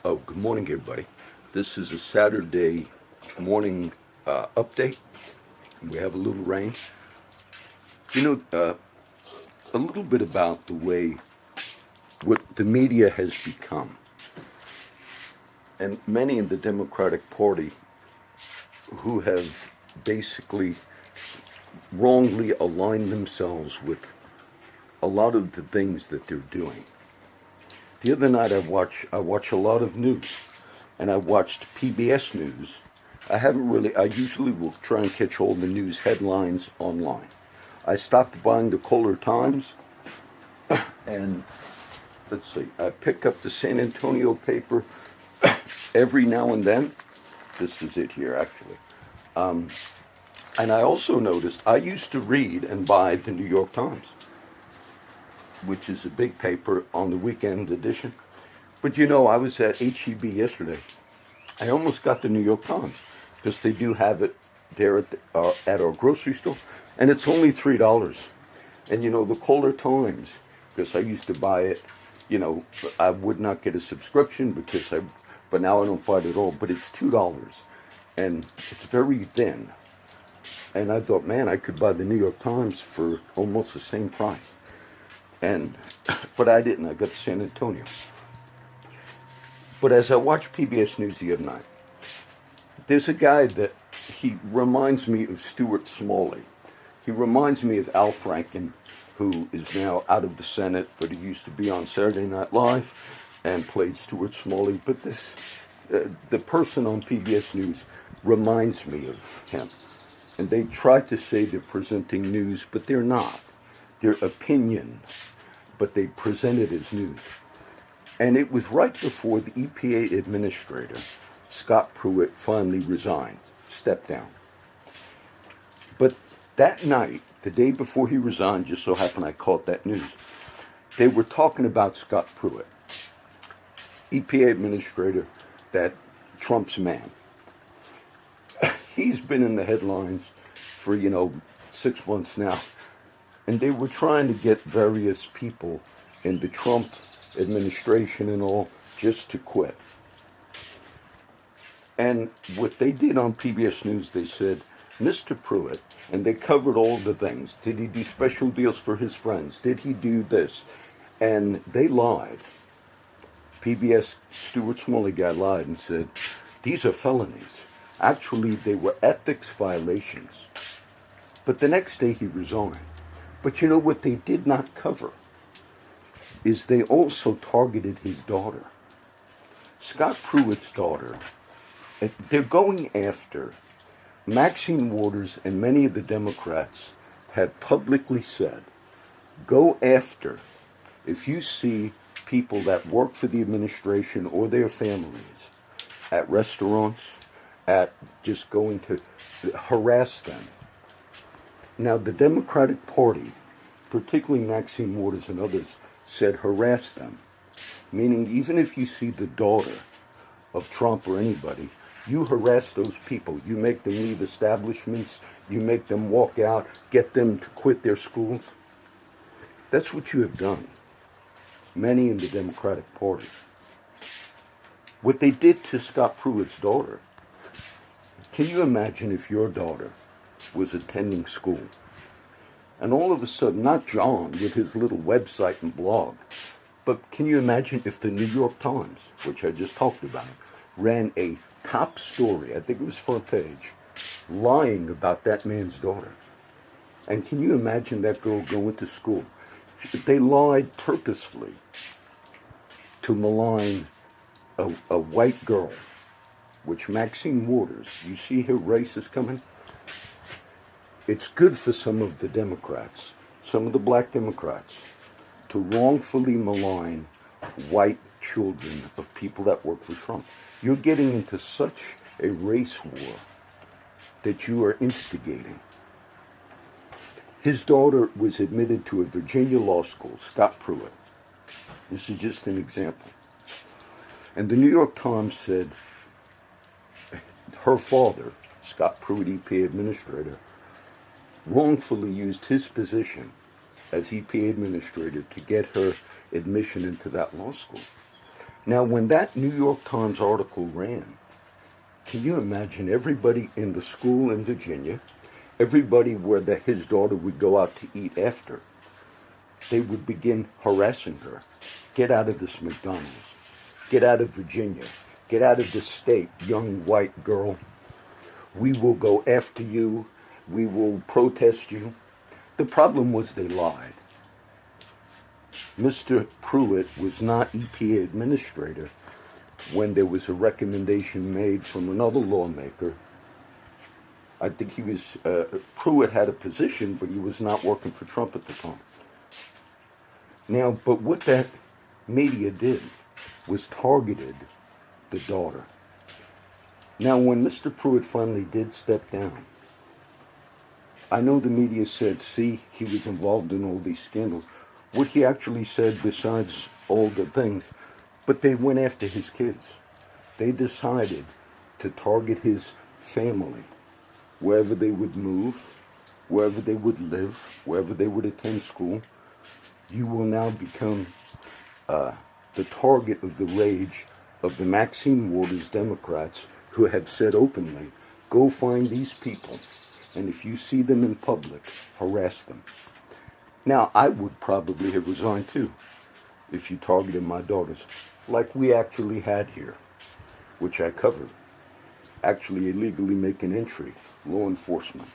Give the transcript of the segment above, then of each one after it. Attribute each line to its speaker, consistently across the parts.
Speaker 1: Oh, good morning, everybody. This is a Saturday morning update. We have a little rain. A little bit about the way what the media has become. And many in the Democratic Party who have basically wrongly aligned themselves with a lot of the things that they're doing. The other night I watch a lot of news, and I watched PBS News. I usually will try and catch all the news headlines online. I stopped buying the Kohler Times, and let's see, I pick up the San Antonio paper every now and then. This is it here, actually. And I also noticed I used to read and buy the New York Times, which is a big paper on the weekend edition. But I was at HEB yesterday. I almost got the New York Times because they do have it there at our grocery store, and it's only $3. And the Kohler Times, because I used to buy it, I would not get a subscription but now I don't buy it at all. But it's $2, and it's very thin. And I thought, man, I could buy the New York Times for almost the same price. But I didn't. I got to San Antonio. But as I watched PBS News the other night, there's a guy that he reminds me of Stuart Smalley. He reminds me of Al Franken, who is now out of the Senate, but he used to be on Saturday Night Live and played Stuart Smalley. But the person on PBS News reminds me of him. And they try to say they're presenting news, but they're not. They're opinions, but they present it as news. And it was right before the EPA administrator, Scott Pruitt, finally resigned, stepped down. But that night, the day before he resigned, just so happened I caught that news, they were talking about Scott Pruitt, EPA administrator, that Trump's man. He's been in the headlines for, 6 months now. And they were trying to get various people in the Trump administration and all just to quit. And what they did on PBS News, they said, Mr. Pruitt, and they covered all the things. Did he do special deals for his friends? Did he do this? And they lied. PBS Stuart Smalley guy lied and said, these are felonies. Actually, they were ethics violations. But the next day he resigned. But what they did not cover is they also targeted his daughter. Scott Pruitt's daughter. They're going after Maxine Waters, and many of the Democrats have publicly said, go after, if you see people that work for the administration or their families at restaurants, at just going to harass them. Now, the Democratic Party, particularly Maxine Waters and others, said harass them, meaning even if you see the daughter of Trump or anybody, you harass those people. You make them leave establishments, you make them walk out, get them to quit their schools. That's what you have done, many in the Democratic Party. What they did to Scott Pruitt's daughter, can you imagine if your daughter was attending school and all of a sudden, not John with his little website and blog, but can you imagine if the New York Times, which I just talked about, ran a top story, I think it was front page, lying about that man's daughter? And can you imagine that girl going to school? They lied purposefully to malign a white girl, which Maxine Waters, you see her race is coming? It's good for some of the Democrats, some of the black Democrats, to wrongfully malign white children of people that work for Trump. You're getting into such a race war that you are instigating. His daughter was admitted to a Virginia law school, Scott Pruitt. This is just an example. And the New York Times said her father, Scott Pruitt, EPA administrator, wrongfully used his position as EPA administrator to get her admission into that law school. Now, when that New York Times article ran, can you imagine everybody in the school in Virginia, everybody where his daughter would go out to eat after, they would begin harassing her. Get out of this McDonald's. Get out of Virginia. Get out of this state, young white girl. We will go after you. We will protest you. The problem was they lied. Mr. Pruitt was not EPA administrator when there was a recommendation made from another lawmaker. I think he was, Pruitt had a position, but he was not working for Trump at the time. Now, but what that media did was targeted the daughter. Now, when Mr. Pruitt finally did step down, I know the media said, see, he was involved in all these scandals. What he actually said, besides all the things, but they went after his kids. They decided to target his family, wherever they would move, wherever they would live, wherever they would attend school. You will now become the target of the rage of the Maxine Waters Democrats, who have said openly, go find these people, and if you see them in public, harass them. Now, I would probably have resigned too, if you targeted my daughters, like we actually had here, which I covered. Actually illegally making entry, law enforcement.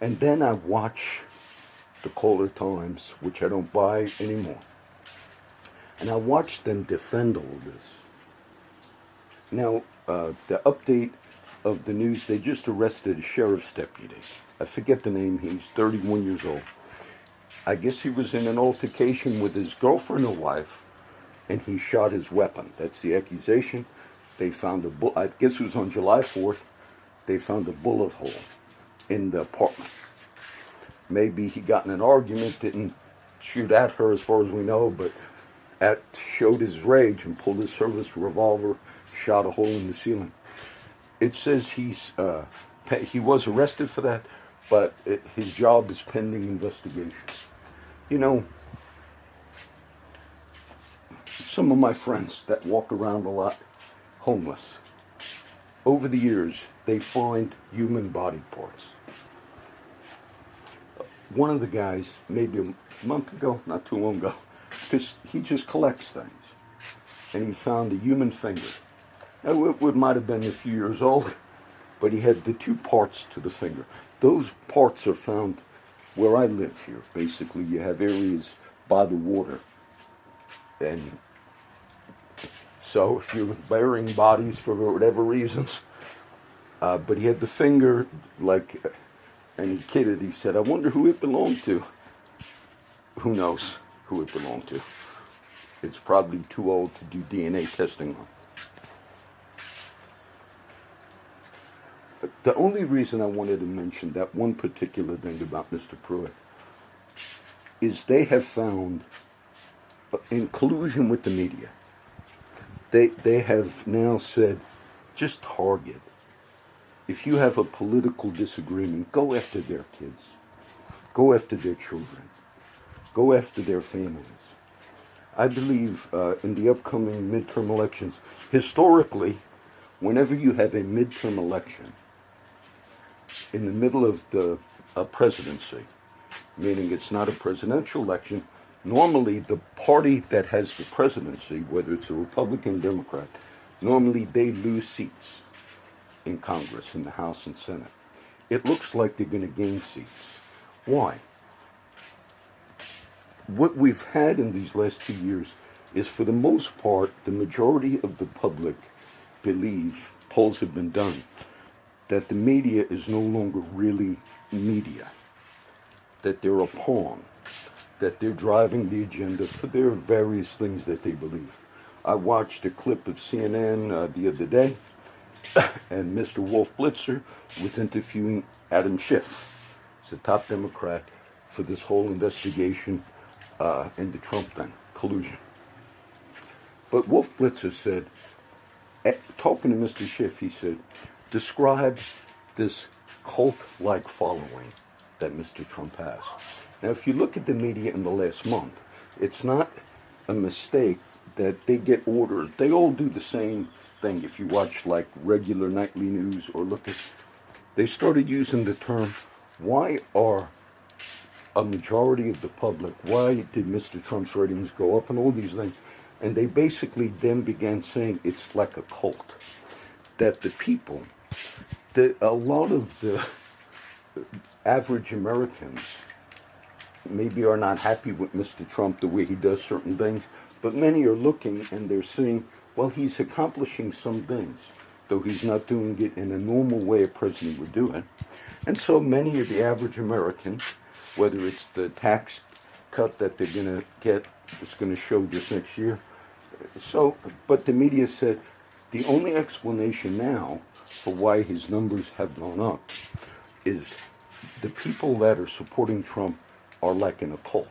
Speaker 1: And then I watch the Caller Times, which I don't buy anymore. And I watch them defend all this. Now, the update of the news, they just arrested a sheriff's deputy. I forget the name, he's 31 years old. I guess he was in an altercation with his girlfriend or wife, and he shot his weapon. That's the accusation. They found I guess it was on July 4th, they found a bullet hole in the apartment. Maybe he got in an argument, didn't shoot at her as far as we know, but showed his rage and pulled his service revolver, shot a hole in the ceiling. It says he was arrested for that, but his job is pending investigation. You know, some of my friends that walk around a lot homeless, over the years, they find human body parts. One of the guys, maybe a month ago, not too long ago, because he just collects things, and he found a human finger. Now, it might have been a few years old, but he had the two parts to the finger. Those parts are found where I live here. Basically, you have areas by the water. And so if you're burying bodies for whatever reasons, but he had the finger, like, and he kidded, he said, I wonder who it belonged to. Who knows who it belonged to? It's probably too old to do DNA testing on. The only reason I wanted to mention that one particular thing about Mr. Pruitt is they have found, in collusion with the media, they have now said, just target. If you have a political disagreement, go after their kids. Go after their children. Go after their families. I believe in the upcoming midterm elections, historically, whenever you have a midterm election, in the middle of the presidency, meaning it's not a presidential election, normally the party that has the presidency, whether it's a Republican or Democrat, normally they lose seats in Congress, in the House and Senate. It looks like they're going to gain seats. Why? What we've had in these last 2 years is, for the most part, the majority of the public believe, polls have been done, that the media is no longer really media, that they're a pawn, that they're driving the agenda for their various things that they believe. I watched a clip of CNN the other day, and Mr. Wolf Blitzer was interviewing Adam Schiff, he's the top Democrat, for this whole investigation into Trump thing, collusion. But Wolf Blitzer said, talking to Mr. Schiff, he said, describe this cult-like following that Mr. Trump has. Now, if you look at the media in the last month, it's not a mistake that they get orders. They all do the same thing. If you watch like regular nightly news or look at, they started using the term, why are a majority of the public, why did Mr. Trump's ratings go up and all these things? And they basically then began saying it's like a cult. That the people, that a lot of the average Americans maybe are not happy with Mr. Trump the way he does certain things, but many are looking and they're saying, well, he's accomplishing some things, though he's not doing it in a normal way a president would do it. And so many of the average Americans, whether it's the tax cut that they're going to get, it's going to show this next year. So, but the media said the only explanation now for why his numbers have gone up is the people that are supporting Trump are like in a cult.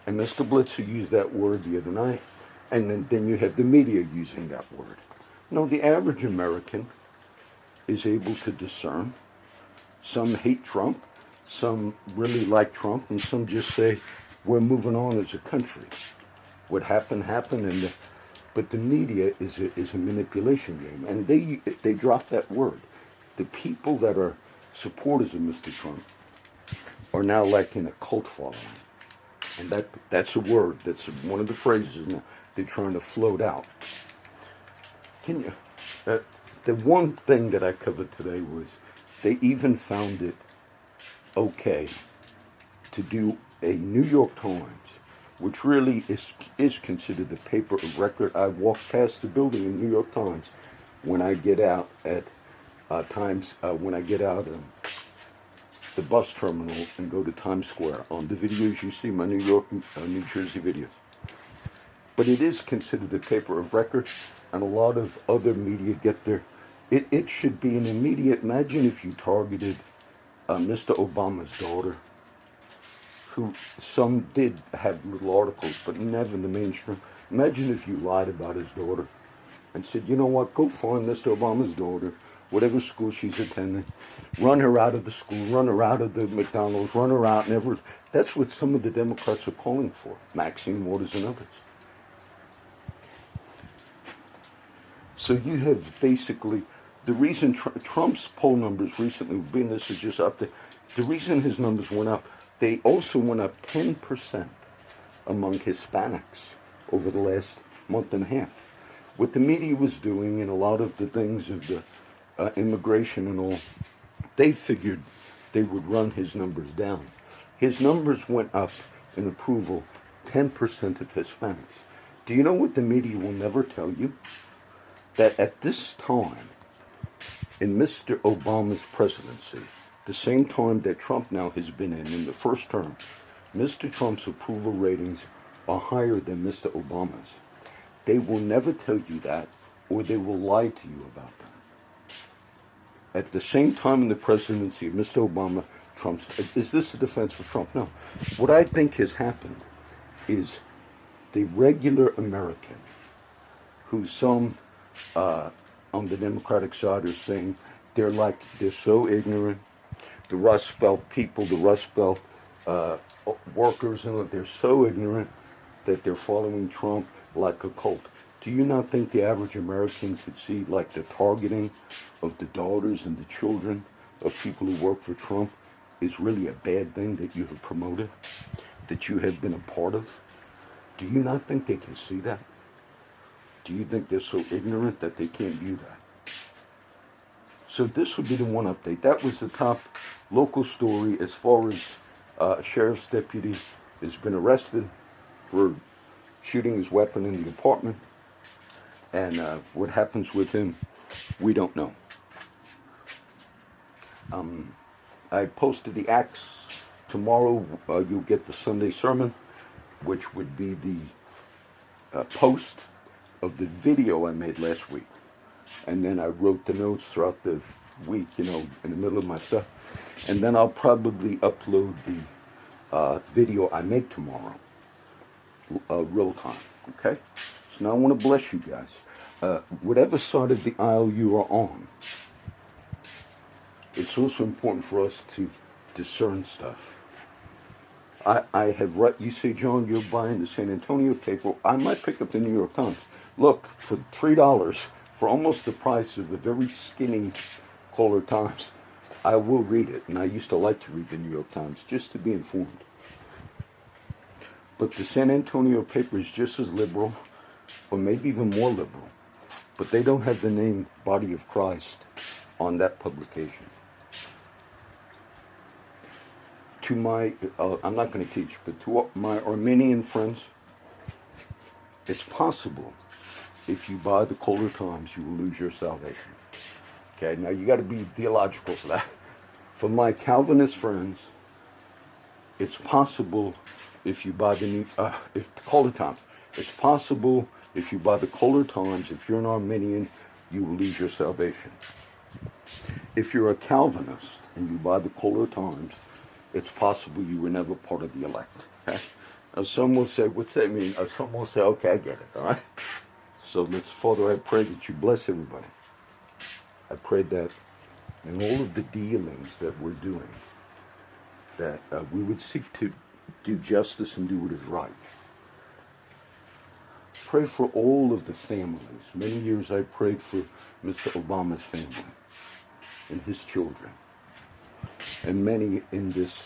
Speaker 1: And Mr. Blitzer used that word the other night, and then you have the media using that word. No, the average American is able to discern. Some hate Trump, some really like Trump, and some just say, we're moving on as a country. What happened, happened, but the media is a manipulation game, and they drop that word. The people that are supporters of Mr. Trump are now like in a cult following. And that's a word, that's one of the phrases now they're trying to float out. Can you, the one thing that I covered today was they even found it okay to do a New York Times, which really is considered the paper of record. I walk past the building in New York Times when I get out at when I get out the bus terminal and go to Times Square. On the videos you see, my New York, New Jersey videos. But it is considered the paper of record, and a lot of other media get there. It should be an immediate, imagine if you targeted Mr. Obama's daughter, who some did have little articles, but never in the mainstream. Imagine if you lied about his daughter and said, you know what, go find Mr. Obama's daughter, whatever school she's attending, run her out of the school, run her out of the McDonald's, run her out, never. That's what some of the Democrats are calling for, Maxine Waters and others. So you have basically, the reason Trump's poll numbers recently, being this is just up there, the reason his numbers went up, they also went up 10% among Hispanics over the last month and a half. What the media was doing and a lot of the things of the immigration and all, they figured they would run his numbers down. His numbers went up in approval 10% of Hispanics. Do you know what the media will never tell you? That at this time, in Mr. Obama's presidency, the same time that Trump now has been in the first term, Mr. Trump's approval ratings are higher than Mr. Obama's. They will never tell you that, or they will lie to you about that. At the same time in the presidency of Mr. Obama, Trump's, is this a defense for Trump? No. What I think has happened is the regular American, who some on the Democratic side are saying they're so ignorant. The Rust Belt people, the Rust Belt workers, and they're so ignorant that they're following Trump like a cult. Do you not think the average American could see like the targeting of the daughters and the children of people who work for Trump is really a bad thing that you have promoted, that you have been a part of? Do you not think they can see that? Do you think they're so ignorant that they can't view that? So this would be the one update. That was the top local story as far as a sheriff's deputy has been arrested for shooting his weapon in the apartment. And what happens with him, we don't know. I posted the Acts. Tomorrow you'll get the Sunday sermon, which would be the post of the video I made last week. And then I wrote the notes throughout the week, in the middle of my stuff. And then I'll probably upload the video I make tomorrow, real time, okay? So now I want to bless you guys. Whatever side of the aisle you are on, it's also important for us to discern stuff. I have read, you say, John, you're buying the San Antonio paper. I might pick up the New York Times. Look, for $3, for almost the price of the very skinny Caller Times, I will read it. And I used to like to read the New York Times just to be informed. But the San Antonio paper is just as liberal, or maybe even more liberal. But they don't have the name Body of Christ on that publication. To my, I'm not going to teach, but to my Armenian friends, it's possible if you buy the Caller Times, you will lose your salvation. Okay, now you got to be theological for that. For my Calvinist friends, it's possible if you buy the new, if the Caller Times, it's possible if you buy the Caller Times, if you're an Armenian, you will lose your salvation. If you're a Calvinist and you buy the Caller Times, it's possible you were never part of the elect. Okay? Now some will say, what's that mean? Or some will say, okay, I get it, all right? So Father, I pray that you bless everybody. I pray that in all of the dealings that we're doing, that we would seek to do justice and do what is right. Pray for all of the families. Many years I prayed for Mr. Obama's family and his children. And many in this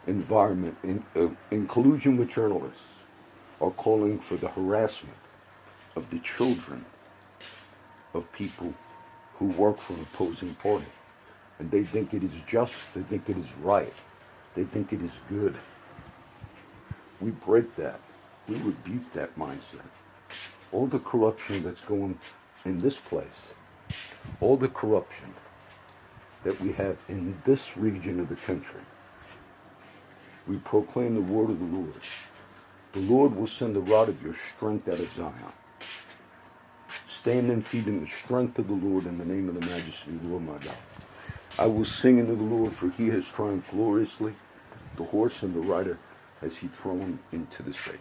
Speaker 1: environment, in collusion with journalists, are calling for the harassment of the children of people who work for an opposing party. And they think it is just, they think it is right, they think it is good. We break that. We rebuke that mindset. All the corruption that's going in this place, all the corruption that we have in this region of the country, we proclaim the word of the Lord. The Lord will send the rod of your strength out of Zion. Stand and feed in the strength of the Lord in the name of the majesty of the Lord my God. I will sing unto the Lord, for he has triumphed gloriously. The horse and the rider has he thrown into the sea.